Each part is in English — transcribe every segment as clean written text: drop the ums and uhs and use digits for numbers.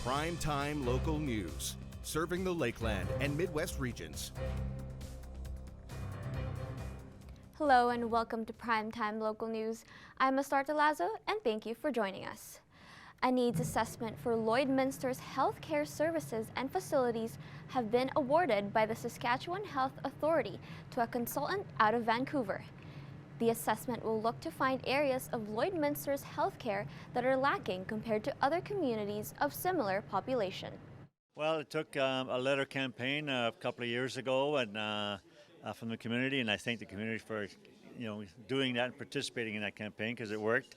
Prime-time local news, serving the Lakeland and Midwest regions. Hello and welcome to Primetime Local News. I'm Astarta Lazo and thank you for joining us. A needs assessment for Lloydminster's healthcare services and facilities have been awarded by the Saskatchewan Health Authority to a consultant out of Vancouver. The assessment will look to find areas of Lloydminster's healthcare that are lacking compared to other communities of similar population. Well, it took a letter campaign a couple of years ago and from the community, and I thank the community for doing that and participating in that campaign because it worked.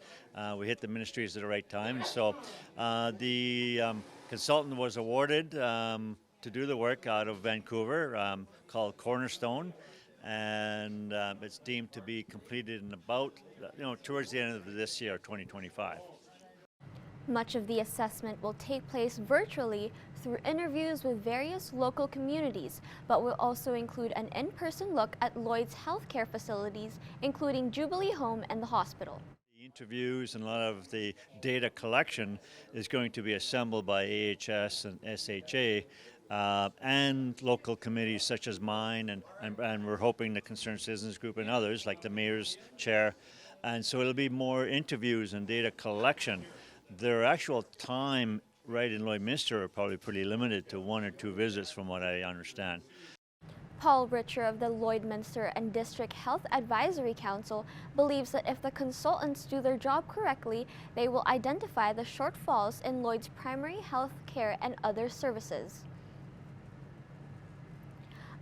We hit the ministries at the right time. So the consultant was awarded to do the work out of Vancouver called Cornerstone, and it's deemed to be completed in about towards the end of this year, 2025. Much of the assessment will take place virtually through interviews with various local communities, but will also include an in-person look at Lloyd's healthcare facilities, including Jubilee Home and the hospital. The interviews and a lot of the data collection is going to be assembled by AHS and SHA and local committees such as mine, and we're hoping the Concerned Citizens Group and others like the Mayor's Chair. And so it'll be more interviews and data collection. Their actual time right in Lloydminster are probably pretty limited to 1 or 2 visits from what I understand. Paul Richer of the Lloydminster and District Health Advisory Council believes that if the consultants do their job correctly, they will identify the shortfalls in Lloyd's primary health care and other services.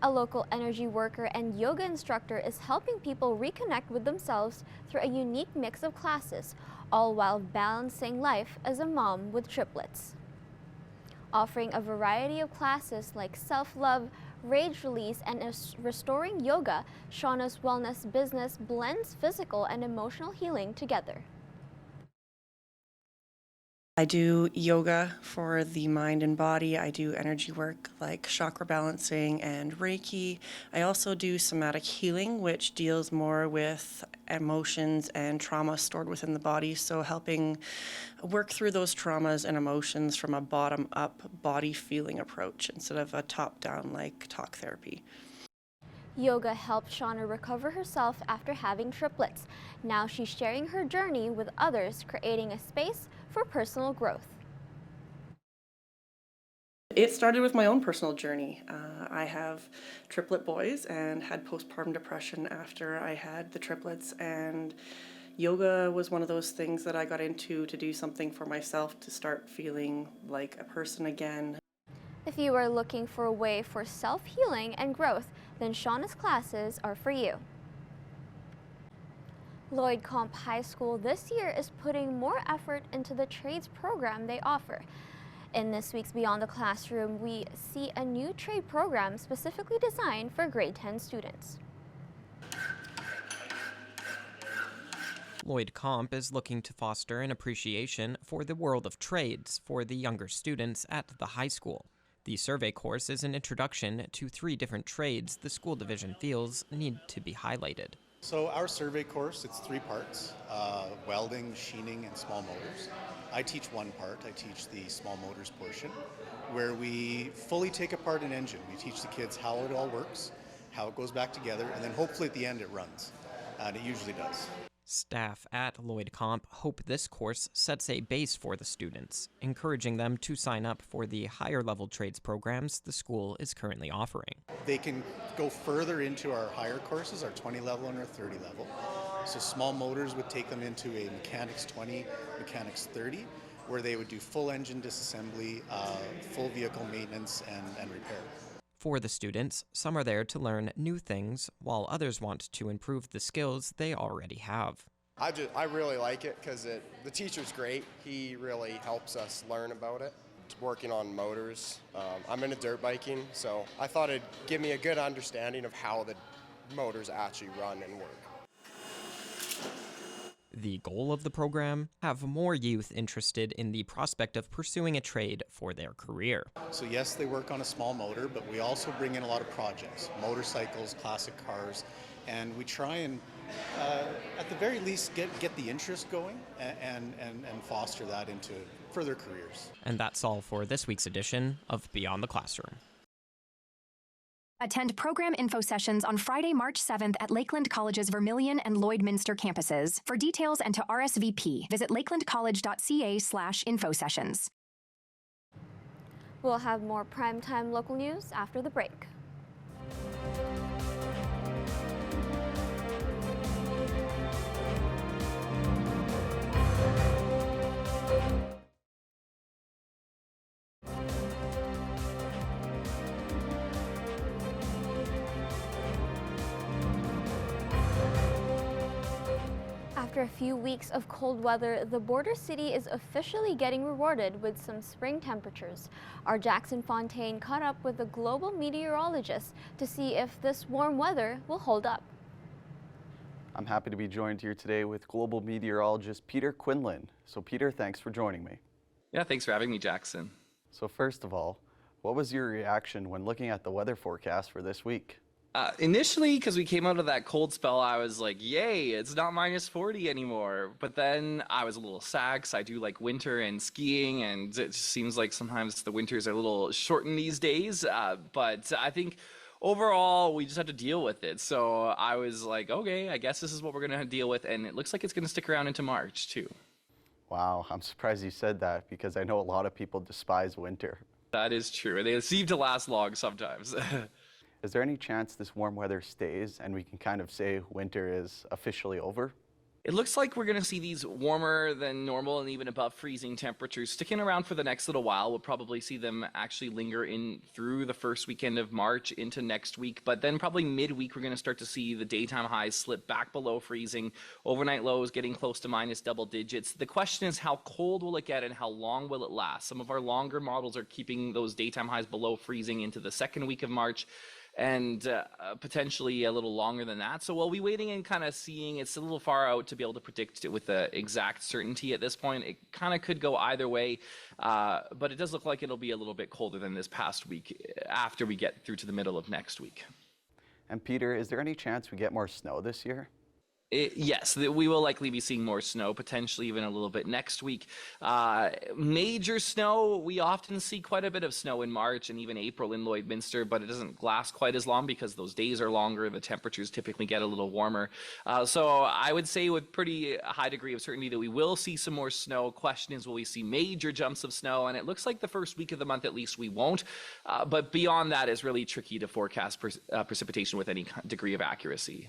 A local energy worker and yoga instructor is helping people reconnect with themselves through a unique mix of classes, all while balancing life as a mom with triplets. Offering a variety of classes like self-love, rage release, and restoring yoga, Shauna's wellness business blends physical and emotional healing together. I do yoga for the mind and body. I do energy work like chakra balancing and Reiki. I also do somatic healing, which deals more with emotions and trauma stored within the body. So helping work through those traumas and emotions from a bottom-up body feeling approach instead of a top-down like talk therapy. Yoga helped Shauna recover herself after having triplets. Now she's sharing her journey with others, creating a space for personal growth. It started with my own personal journey. I have triplet boys and had postpartum depression after I had the triplets, and yoga was one of those things that I got into to do something for myself to start feeling like a person again. If you are looking for a way for self-healing and growth, then Shauna's classes are for you. Lloyd Comp High School this year is putting more effort into the trades program they offer. In this week's Beyond the Classroom, we see a new trade program specifically designed for grade 10 students. Lloyd Comp is looking to foster an appreciation for the world of trades for the younger students at the high school. The survey course is an introduction to 3 different trades the school division feels need to be highlighted. So our survey course, it's 3 parts, welding, sheening, and small motors. I teach one part, I teach the small motors portion, where we fully take apart an engine. We teach the kids how it all works, how it goes back together, and then hopefully at the end it runs, and it usually does. Staff at Lloyd Comp hope this course sets a base for the students, encouraging them to sign up for the higher-level trades programs the school is currently offering. They can go further into our higher courses, our 20 level and our 30 level. So small motors would take them into a mechanics 20, mechanics 30, where they would do full engine disassembly, full vehicle maintenance and repair. For the students, some are there to learn new things, while others want to improve the skills they already have. I really like it because the teacher's great. He really helps us learn about it. Working on motors. I'm into dirt biking, so I thought it'd give me a good understanding of how the motors actually run and work. The goal of the program? Have more youth interested in the prospect of pursuing a trade for their career. So yes, they work on a small motor, but we also bring in a lot of projects, motorcycles, classic cars, and we try and, at the very least, get the interest going and foster that into further careers. And that's all for this week's edition of Beyond the Classroom. Attend program info sessions on Friday, March 7th at Lakeland College's Vermilion and Lloydminster campuses. For details and to RSVP, visit lakelandcollege.ca/info sessions. We'll have more primetime local news after the break. After a few weeks of cold weather, the border city is officially getting rewarded with some spring temperatures. Our Jackson Fontaine caught up with a global meteorologist to see if this warm weather will hold up. I'm happy to be joined here today with global meteorologist Peter Quinlan. So Peter, thanks for joining me. Yeah, thanks for having me, Jackson. So first of all, what was your reaction when looking at the weather forecast for this week? Initially, because we came out of that cold spell, I was like, yay, it's not minus 40 anymore. But then I was a little sad because I do like winter and skiing, and it just seems like sometimes the winters are a little shortened these days. But I think overall, we just have to deal with it. So I was like, okay, I guess this is what we're going to deal with. And it looks like it's going to stick around into March, too. Wow, I'm surprised you said that because I know a lot of people despise winter. That is true. They seem to last long sometimes. Is there any chance this warm weather stays and we can kind of say winter is officially over? It looks like we're going to see these warmer than normal and even above freezing temperatures sticking around for the next little while. We'll probably see them actually linger in through the first weekend of March into next week. But then probably midweek, we're going to start to see the daytime highs slip back below freezing. Overnight lows getting close to minus double digits. The question is, how cold will it get and how long will it last? Some of our longer models are keeping those daytime highs below freezing into the second week of March, and potentially a little longer than that. So we'll be waiting and kind of seeing. It's a little far out to be able to predict it with exact certainty at this point. It kind of could go either way, but it does look like it'll be a little bit colder than this past week after we get through to the middle of next week. And Peter, is there any chance we get more snow this year? Yes, we will likely be seeing more snow, potentially even a little bit next week. Major snow, we often see quite a bit of snow in March and even April in Lloydminster, but it doesn't last quite as long because those days are longer. The temperatures typically get a little warmer. So I would say with pretty high degree of certainty that we will see some more snow. Question is, will we see major jumps of snow? And it looks like the first week of the month at least we won't. But beyond that, it's really tricky to forecast precipitation with any degree of accuracy.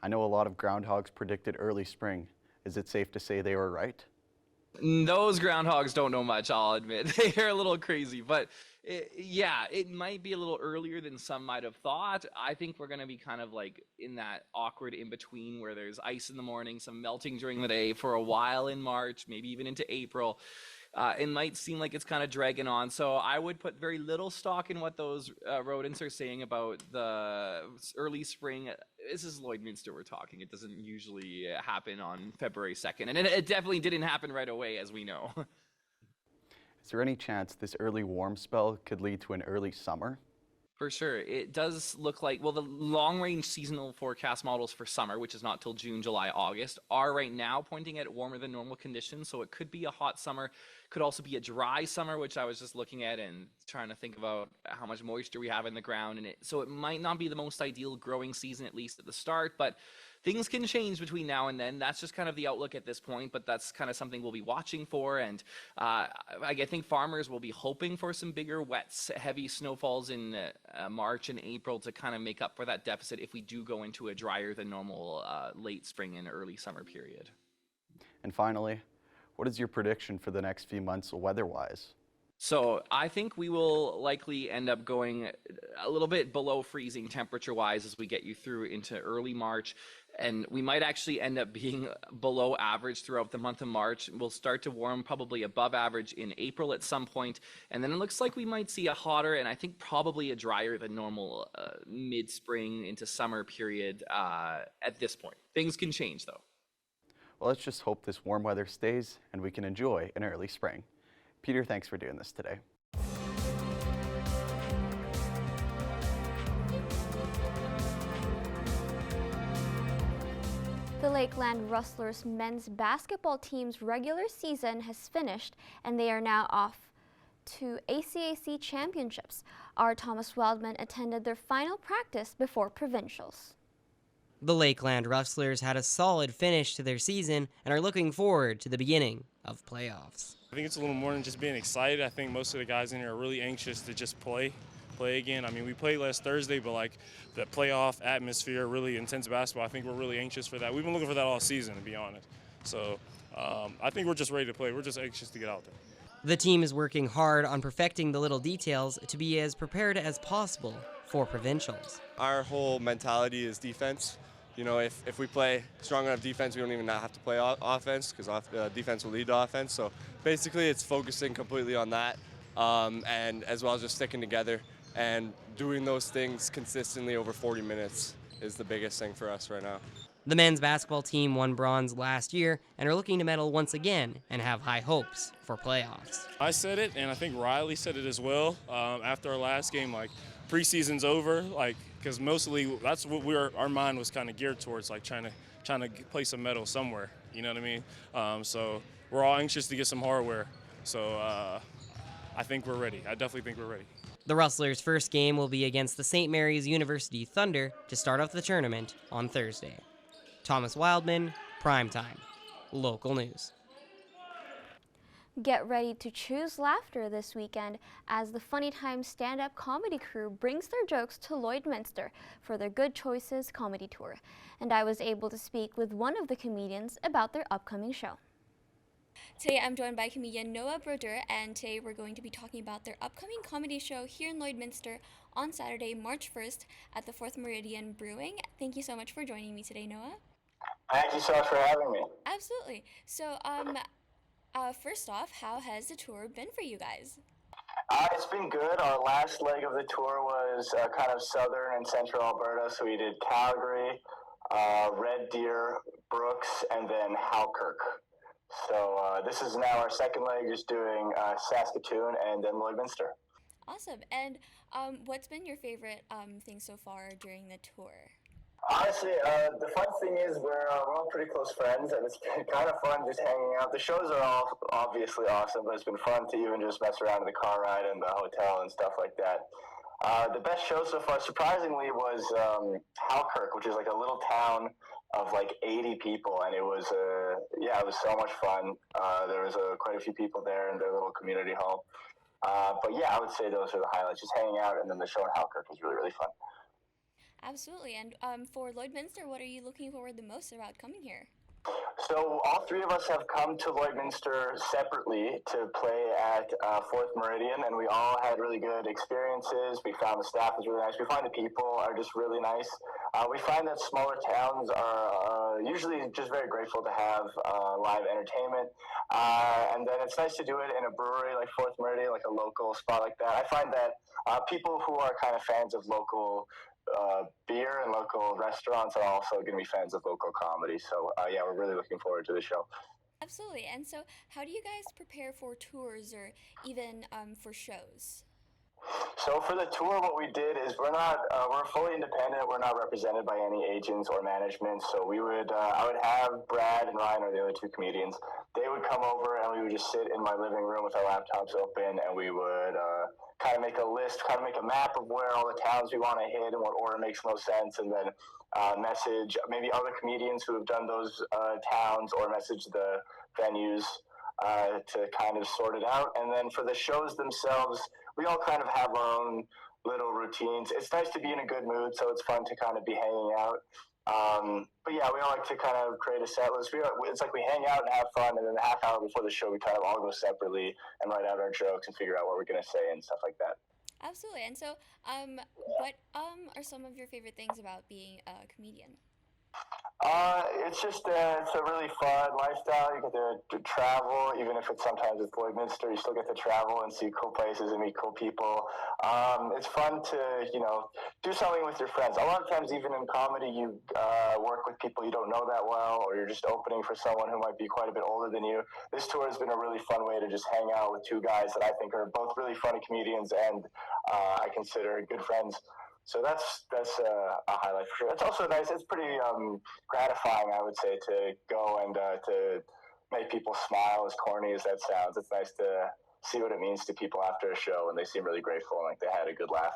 I know a lot of groundhogs predicted early spring. Is it safe to say they were right? Those groundhogs don't know much, I'll admit. They're a little crazy, but it might be a little earlier than some might have thought. I think we're going to be kind of like in that awkward in-between where there's ice in the morning, some melting during the day for a while in March, maybe even into April. It might seem like it's kind of dragging on, so I would put very little stock in what those rodents are saying about the early spring. This is Lloydminster we're talking. It doesn't usually happen on February 2nd, and it definitely didn't happen right away, as we know. Is there any chance this early warm spell could lead to an early summer? For sure. It does look like, well, the long-range seasonal forecast models for summer, which is not till June, July, August, are right now pointing at warmer than normal conditions. So it could be a hot summer, could also be a dry summer, which I was just looking at and trying to think about how much moisture we have in the ground. So it might not be the most ideal growing season, at least at the start, but things can change between now and then. That's just kind of the outlook at this point, but that's kind of something we'll be watching for. And I think farmers will be hoping for some bigger wets, heavy snowfalls in March and April to kind of make up for that deficit if we do go into a drier than normal late spring and early summer period. And finally, what is your prediction for the next few months weather-wise? So I think we will likely end up going a little bit below freezing temperature-wise as we get you through into early March. And we might actually end up being below average throughout the month of March. We'll start to warm probably above average in April at some point. And then it looks like we might see a hotter and I think probably a drier than normal mid-spring into summer period at this point. Things can change though. Well, let's just hope this warm weather stays and we can enjoy an early spring. Peter, thanks for doing this today. The Lakeland Rustlers men's basketball team's regular season has finished, and they are now off to ACAC championships. Our Thomas Wildman attended their final practice before provincials. The Lakeland Rustlers had a solid finish to their season and are looking forward to the beginning of playoffs. I think it's a little more than just being excited. I think most of the guys in here are really anxious to just play again. I mean, we played last Thursday, but like the playoff atmosphere, really intense basketball, I think we're really anxious for that. We've been looking for that all season, to be honest. So I think we're just ready to play. We're just anxious to get out there. The team is working hard on perfecting the little details to be as prepared as possible for provincials. Our whole mentality is defense. You know, if we play strong enough defense, we don't even have to play offense because defense will lead to offense. So basically it's focusing completely on that and as well as just sticking together and doing those things consistently over 40 minutes is the biggest thing for us right now. The men's basketball team won bronze last year and are looking to medal once again and have high hopes for playoffs. I said it, and I think Riley said it as well after our last game, like preseason's over, like because mostly that's what our mind was kind of geared towards, like trying to place a medal somewhere. You know what I mean? So we're all anxious to get some hardware. So I think we're ready. I definitely think we're ready. The Rustlers' first game will be against the St. Mary's University Thunder to start off the tournament on Thursday. Thomas Wildman, Primetime, Local News. Get ready to choose laughter this weekend as the Funny Times stand-up comedy crew brings their jokes to Lloydminster for their Good Choices comedy tour. And I was able to speak with one of the comedians about their upcoming show. Today I'm joined by comedian Noah Brodeur, and today we're going to be talking about their upcoming comedy show here in Lloydminster on Saturday, March 1st at the 4th Meridian Brewing. Thank you so much for joining me today, Noah. Thank you so much for having me. Absolutely. So, first off, how has the tour been for you guys? It's been good. Our last leg of the tour was kind of southern and central Alberta, so we did Calgary, Red Deer, Brooks, and then Halkirk. So this is now our second leg, just doing Saskatoon and then Lloydminster. Awesome. And what's been your favorite thing so far during the tour? Honestly, the fun thing is we're all pretty close friends, and it's been kind of fun just hanging out. The shows are all obviously awesome, but it's been fun to even just mess around in the car ride and the hotel and stuff like that. The best show so far, surprisingly, was Halkirk, which is like a little town of like 80 people, and it was it was so much fun. There was quite a few people there in their little community hall. But yeah, I would say those are the highlights, just hanging out, and then the show in Halkirk was really, really fun. Absolutely. And for Lloydminster, what are you looking forward the most about coming here? So all three of us have come to Lloydminster separately to play at 4th Meridian, and we all had really good experiences. We found the staff was really nice. We find the people are just really nice. We find that smaller towns are usually just very grateful to have live entertainment. And then it's nice to do it in a brewery like 4th Meridian, like a local spot like that. I find that people who are kind of fans of local beer and local restaurants are also going to be fans of local comedy. So yeah, we're really looking forward to the show. Absolutely. And so how do you guys prepare for tours or even for shows? So for the tour, what we did is we're fully independent. We're not represented by any agents or management. So we would, I would have Brad and Ryan, or the other two comedians. They would come over and we would just sit in my living room with our laptops open, and we would kind of make a list, kind of make a map of where all the towns we want to hit and what order makes most sense, and then message maybe other comedians who have done those towns, or message the venues to kind of sort it out. And then for the shows themselves, we all kind of have our own little routines. It's nice to be in a good mood, so it's fun to kind of be hanging out. But yeah, we all like to kind of create a set list. It's like we hang out and have fun, and then a half hour before the show, we kind of all go separately and write out our jokes and figure out what we're going to say and stuff like that. Absolutely. And so, what are some of your favorite things about being a comedian? It's just it's a really fun lifestyle. You get to travel, even if sometimes it's Lloydminster, you still get to travel and see cool places and meet cool people. It's fun to, do something with your friends. A lot of times, even in comedy, you work with people you don't know that well, or you're just opening for someone who might be quite a bit older than you. This tour has been a really fun way to just hang out with two guys that I think are both really funny comedians and I consider good friends. So that's a highlight for sure. It's also nice. It's pretty gratifying, I would say, to go and to make people smile. As corny as that sounds, it's nice to see what it means to people after a show, and they seem really grateful and like they had a good laugh.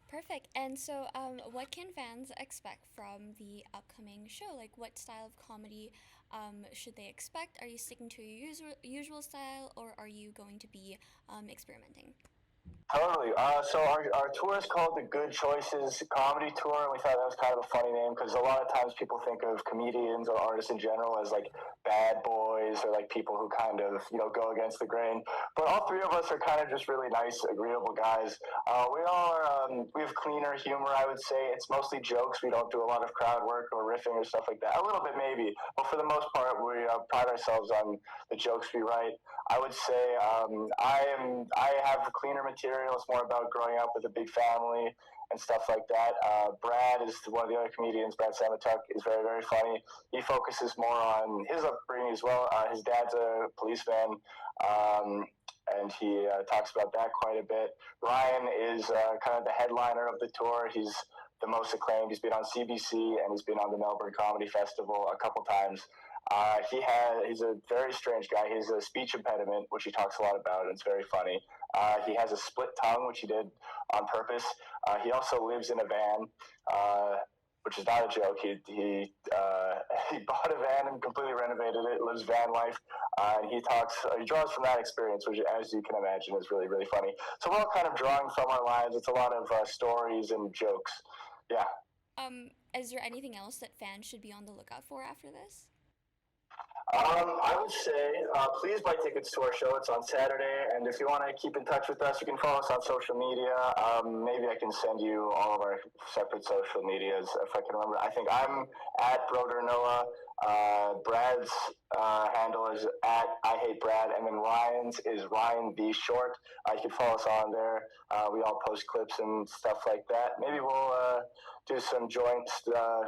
Perfect. And so, what can fans expect from the upcoming show? Like, what style of comedy should they expect? Are you sticking to your usual style, or are you going to be experimenting? Totally. So our tour is called the Good Choices Comedy Tour, and we thought that was kind of a funny name because a lot of times people think of comedians or artists in general as like bad boys or like people who kind of, you know, go against the grain. But all three of us are kind of just really nice, agreeable guys. We all are, we have cleaner humor, I would say. It's mostly jokes. We don't do a lot of crowd work or riffing or stuff like that. A little bit maybe, but for the most part, we pride ourselves on the jokes we write. I would say I have cleaner material. It's more about growing up with a big family and stuff like that. Brad is one of the other comedians. Brad Samatuk is very, very funny. He focuses more on his upbringing as well. His dad's a policeman, and he talks about that quite a bit. Ryan is kind of the headliner of the tour. He's the most acclaimed. He's been on CBC and he's been on the Melbourne Comedy Festival a couple times. He's a very strange guy. He has a speech impediment, which he talks a lot about, and it's very funny. He has a split tongue, which he did on purpose. He also lives in a van, which is not a joke. He bought a van and completely renovated it, lives van life, and he draws from that experience, which, as you can imagine, is really, really funny. So we're all kind of drawing from our lives. It's a lot of stories and jokes. Yeah. Is there anything else that fans should be on the lookout for after this? I would say please buy tickets to our show. It's on Saturday, and if you want to keep in touch with us, you can follow us on social media. Maybe I can send you all of our separate social medias if I can remember. I think I'm at Broder Noah. Brad's handle is at I Hate Brad, and then Ryan's is Ryan B Short. You can follow us on there. We all post clips and stuff like that. Maybe we'll do some joint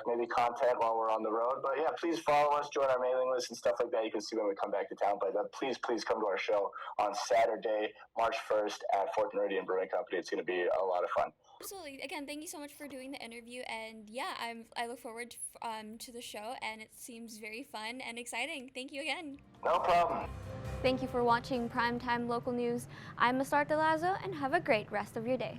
maybe content while we're on the road. But yeah, please follow us, join our mailing list and stuff like that. You can see when we come back to town. But please come to our show on Saturday, March 1st at Fourth Meridian Brewing Company. It's going to be a lot of fun. Absolutely. Again, thank you so much for doing the interview. And yeah, I look forward to the show, and it seems very fun and exciting. Thank you again. No problem. Thank you for watching Primetime Local News. I'm Masart Delazo, and have a great rest of your day.